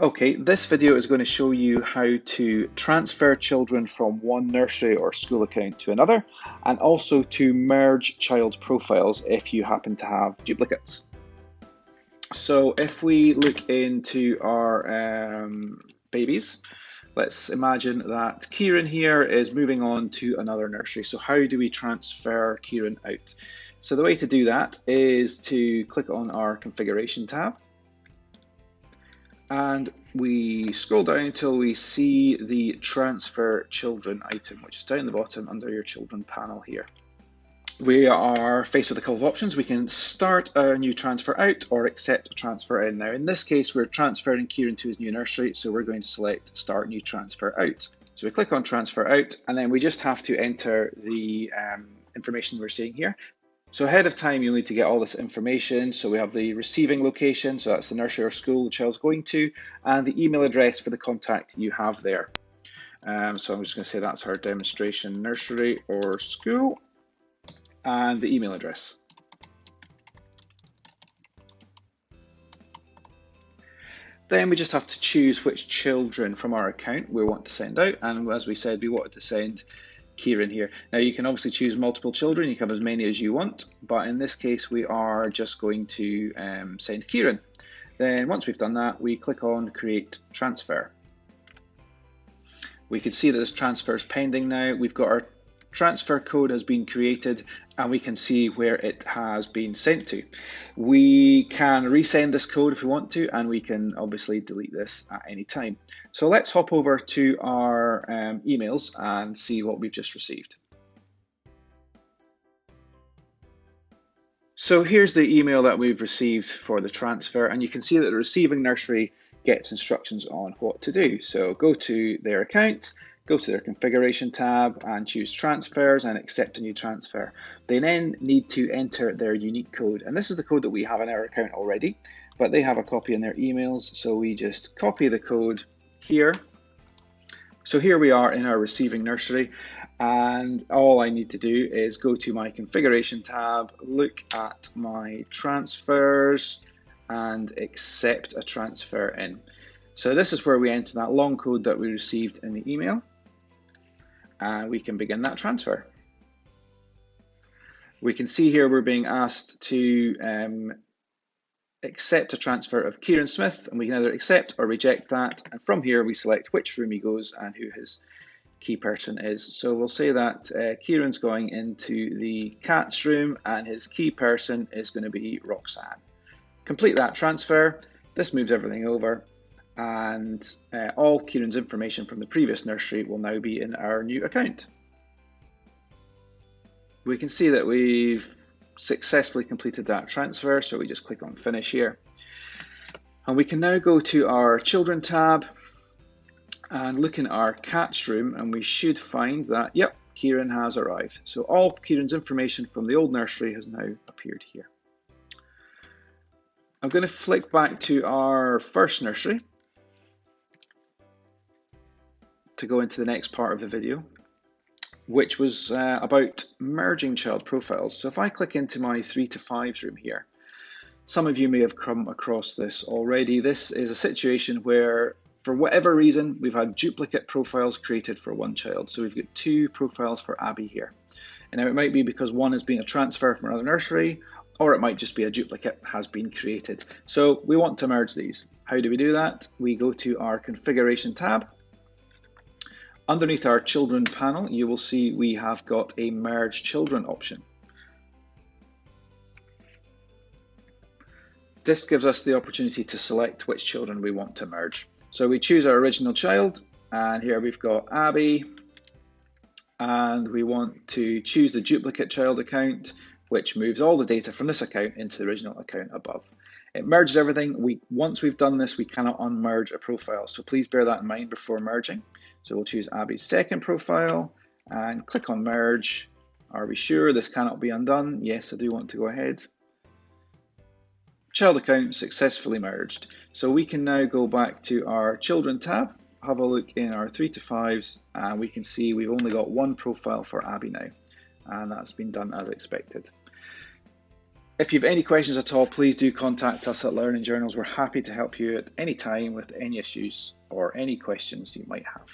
Okay, this video is going to show you how to transfer children from one nursery or school account to another, and also to merge child profiles if you happen to have duplicates. So if we look into our babies, let's imagine that Kieran here is moving on to another nursery. So how do we transfer Kieran out? So the way to do that is to click on our configuration tab, and we scroll down until we see the transfer children item, which is down the bottom under your children panel here. We are faced with a couple of options. We can start a new transfer out or accept a transfer in. Now in this case we're transferring Kieran to his new nursery, so we're going to select start new transfer out. So we click on transfer out, and then we just have to enter the information we're seeing here. So ahead of time, you'll need to get all this information. So we have the receiving location, so that's the nursery or school the child's going to, and the email address for the contact you have there. So I'm just going to say that's our demonstration nursery or school, and the email address. Then we just have to choose which children from our account we want to send out, and as we said, we wanted to send Kieran here. Now you can obviously choose multiple children, you can have as many as you want, but in this case we are just going to send Kieran. Then once we've done that, we click on create transfer. We can see that this transfer is pending now. We've got our transfer code has been created, and we can see where it has been sent to. We can resend this code if we want to, and we can obviously delete this at any time. So let's hop over to our emails and see what we've just received. So here's the email that we've received for the transfer, and you can see that the receiving nursery gets instructions on what to do. So go to their account, go to their configuration tab and choose transfers and accept a new transfer. They then need to enter their unique code, and this is the code that we have in our account already, but they have a copy in their emails, so we just copy the code here. So here we are in our receiving nursery, and all I need to do is go to my configuration tab, look at my transfers and accept a transfer in. So this is where we enter that long code that we received in the email, and we can begin that transfer. We can see here we're being asked to accept a transfer of Kieran Smith, and we can either accept or reject that, and from here we select which room he goes and who his key person is. So we'll say that Kieran's going into the cat's room and his key person is going to be Roxanne. Complete that transfer. This moves everything over, and all Kieran's information from the previous nursery will now be in our new account. We can see that we've successfully completed that transfer, so we just click on finish here. And we can now go to our children tab and look in our cat's room, and we should find that, yep, Kieran has arrived. So all Kieran's information from the old nursery has now appeared here. I'm going to flick back to our first nursery to go into the next part of the video, which was about merging child profiles. So if I click into my 3 to 5s room here, some of you may have come across this already. This is a situation where, for whatever reason, we've had duplicate profiles created for one child. So we've got 2 profiles for Abby here. And now it might be because one has been a transfer from another nursery, or it might just be a duplicate has been created. So we want to merge these. How do we do that? We go to our configuration tab. Underneath our children panel, you will see we have got a merge children option. This gives us the opportunity to select which children we want to merge. So we choose our original child, and here we've got Abby, and we want to choose the duplicate child account, which moves all the data from this account into the original account above. It merges everything. Once we've done this, we cannot unmerge a profile, so please bear that in mind before merging. So we'll choose Abby's second profile and click on merge. Are we sure this cannot be undone? Yes, I do want to go ahead. Child account successfully merged. So we can now go back to our children tab, have a look in our 3 to 5s, and we can see we've only got one profile for Abby now, and that's been done as expected. If you have any questions at all, please do contact us at Learning Journals. We're happy to help you at any time with any issues or any questions you might have.